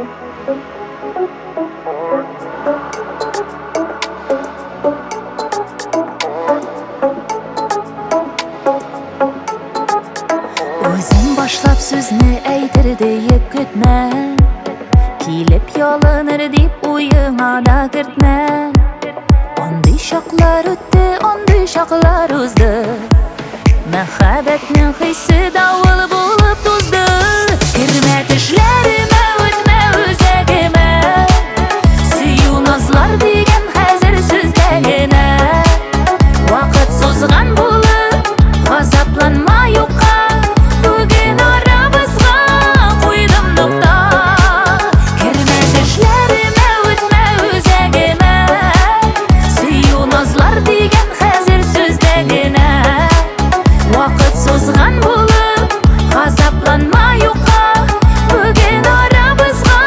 Өзің башлап сөзні әйтір дейіп күтмә, келіп ялыныр деп ойыңа да кіртмә. Ондай шақлар өтті, ондай шақлар ұзды, мәхәббәтнің хисі дауыл болып тозды. Кірмә түшлеріме, өтмә өзегіме, сүю назлар деген хәзір сөздәгенә. Вақыт созған болып, ғазапланма юққа, бүгін арабызға қойдым нұқта. Кірмә түшлеріме, өтмә өзегіме, сүю назлар деген хәзір сөздәгенә. Вақыт созған болып, ғазапланма юққа, бүгін арабызға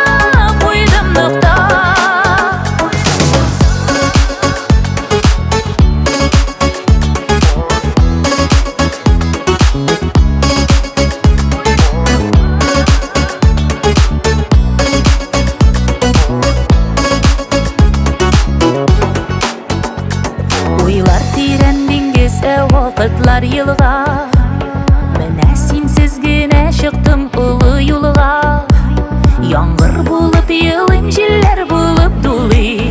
қойдым нұқта. Ойлар тирән диңгез, вақытлар йылға, менә синсез генә чыктым улы юлга. Яңгыр булып елыйм, җилләр булып дулый,